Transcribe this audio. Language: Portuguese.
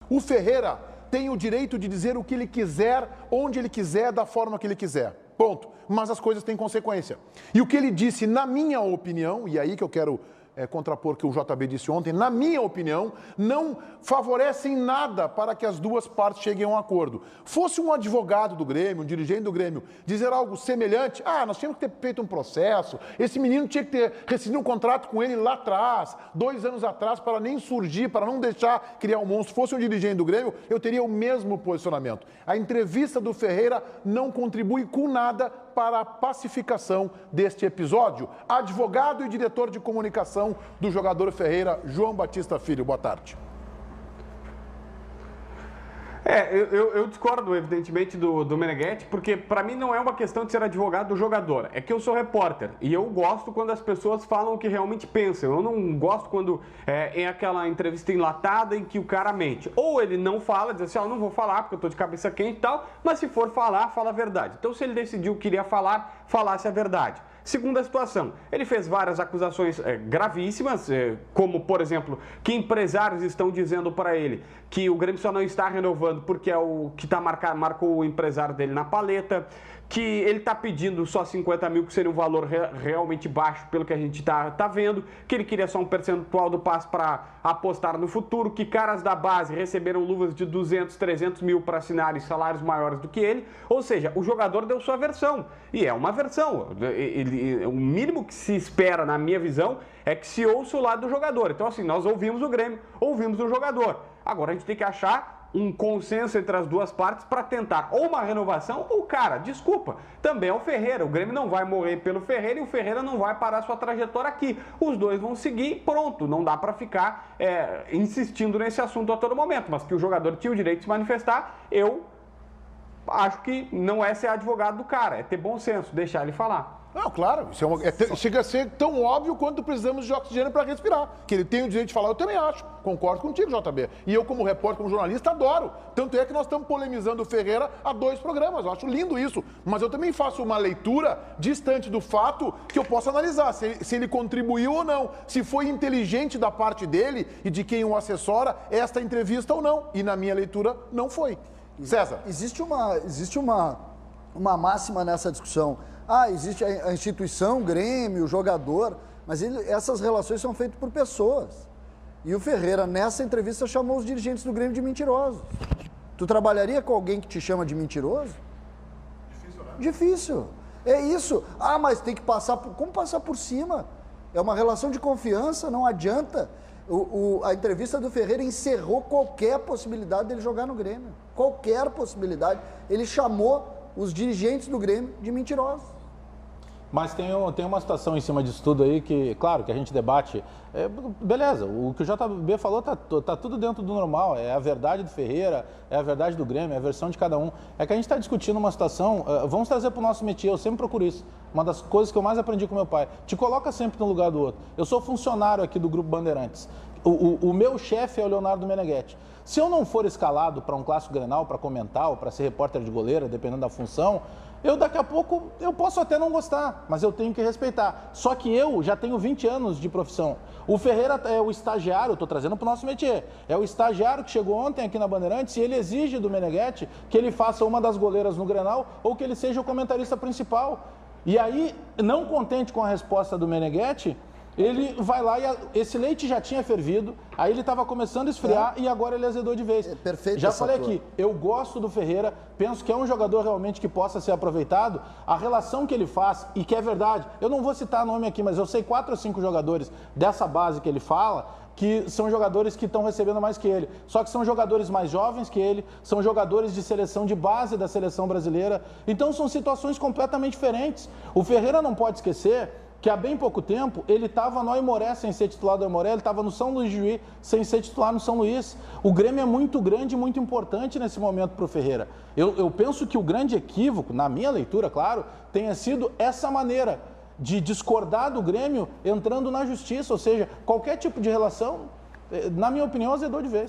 O Ferreira tem o direito de dizer o que ele quiser, onde ele quiser, da forma que ele quiser. Ponto. Mas as coisas têm consequência. E o que ele disse, na minha opinião, e aí que eu quero contrapor o que o JB disse ontem, na minha opinião, não favorecem nada para que as duas partes cheguem a um acordo. Fosse um advogado do Grêmio, um dirigente do Grêmio, dizer algo semelhante, nós tínhamos que ter feito um processo, esse menino tinha que ter rescindido um contrato com ele lá atrás, 2 anos atrás, para nem surgir, para não deixar criar um monstro. Fosse um dirigente do Grêmio, eu teria o mesmo posicionamento. A entrevista do Ferreira não contribui com nada para a pacificação deste episódio. Advogado e diretor de comunicação do jogador Ferreira, João Batista Filho. Boa tarde. Eu discordo, evidentemente, do Meneghetti, porque para mim não é uma questão de ser advogado do jogador, é que eu sou repórter e eu gosto quando as pessoas falam o que realmente pensam. Eu não gosto quando é aquela entrevista enlatada em que o cara mente. Ou ele não fala, diz assim, não vou falar porque eu tô de cabeça quente e tal, mas se for falar, fala a verdade. Então se ele decidiu que queria falar, falasse a verdade. Segunda situação, ele fez várias acusações gravíssimas, como, por exemplo, que empresários estão dizendo para ele que o Grêmio só não está renovando porque é o que marcou o empresário dele na paleta, que ele está pedindo só 50 mil, que seria um valor realmente baixo pelo que a gente tá vendo, que ele queria só um percentual do passe para apostar no futuro, que caras da base receberam luvas de 200, 300 mil para assinarem salários maiores do que ele. Ou seja, o jogador deu sua versão, e é uma versão. O mínimo que se espera, na minha visão, é que se ouça o lado do jogador. Então, assim, nós ouvimos o Grêmio, ouvimos o jogador. Agora a gente tem que achar um consenso entre as duas partes para tentar ou uma renovação ou, cara, desculpa, também é o Ferreira. O Grêmio não vai morrer pelo Ferreira e o Ferreira não vai parar sua trajetória aqui. Os dois vão seguir e pronto. Não dá para ficar insistindo nesse assunto a todo momento. Mas que o jogador tinha o direito de se manifestar, eu acho que não é ser advogado do cara, é ter bom senso, deixar ele falar. Não, claro, isso chega a ser tão óbvio quanto precisamos de oxigênio para respirar. Que ele tem o direito de falar, eu também acho. Concordo contigo, JB. E eu, como repórter, como jornalista, adoro. Tanto é que nós estamos polemizando o Ferreira há 2 programas. Eu acho lindo isso. Mas eu também faço uma leitura distante do fato que eu posso analisar se ele contribuiu ou não. Se foi inteligente da parte dele e de quem o assessora esta entrevista ou não. E na minha leitura, não foi. César. Existe uma máxima nessa discussão. Existe a instituição, o Grêmio, o jogador, mas essas relações são feitas por pessoas. E o Ferreira, nessa entrevista, chamou os dirigentes do Grêmio de mentirosos. Tu trabalharia com alguém que te chama de mentiroso? Difícil, né? Difícil. É isso. Mas tem que passar por... Como passar por cima? É uma relação de confiança, não adianta. A entrevista do Ferreira encerrou qualquer possibilidade dele jogar no Grêmio. Qualquer possibilidade. Ele chamou os dirigentes do Grêmio de mentirosos. Mas tem uma situação em cima disso tudo aí que, claro, que a gente debate. Beleza, o que o JB falou tá tudo dentro do normal. É a verdade do Ferreira, é a verdade do Grêmio, é a versão de cada um. É que a gente está discutindo uma situação, vamos trazer para o nosso métier, eu sempre procuro isso. Uma das coisas que eu mais aprendi com meu pai. Te coloca sempre no lugar do outro. Eu sou funcionário aqui do Grupo Bandeirantes. O meu chefe é o Leonardo Meneghetti. Se eu não for escalado para um clássico Grenal, para comentar ou para ser repórter de goleira, dependendo da função, daqui a pouco, eu posso até não gostar, mas eu tenho que respeitar. Só que eu já tenho 20 anos de profissão. O Ferreira é o estagiário, estou trazendo para o nosso métier, é o estagiário que chegou ontem aqui na Bandeirantes e ele exige do Meneghetti que ele faça uma das goleiras no Grenal ou que ele seja o comentarista principal. E aí, não contente com a resposta do Meneghetti, ele vai lá e esse leite já tinha fervido, aí ele estava começando a esfriar e agora ele azedou de vez. Perfeito. Já falei aqui, eu gosto do Ferreira, penso que é um jogador realmente que possa ser aproveitado. A relação que ele faz, e que é verdade, eu não vou citar nome aqui, mas eu sei 4 ou 5 jogadores dessa base que ele fala, que são jogadores que estão recebendo mais que ele. Só que são jogadores mais jovens que ele, são jogadores de seleção de base da seleção brasileira. Então são situações completamente diferentes. O Ferreira não pode esquecer que há bem pouco tempo ele estava no Aimoré sem ser titular do Aimoré, ele estava no São Luís de Juí sem ser titular no São Luís. O Grêmio é muito grande e muito importante nesse momento para o Ferreira. Eu penso que o grande equívoco, na minha leitura, claro, tenha sido essa maneira de discordar do Grêmio entrando na justiça, ou seja, qualquer tipo de relação, na minha opinião, azedou de vez.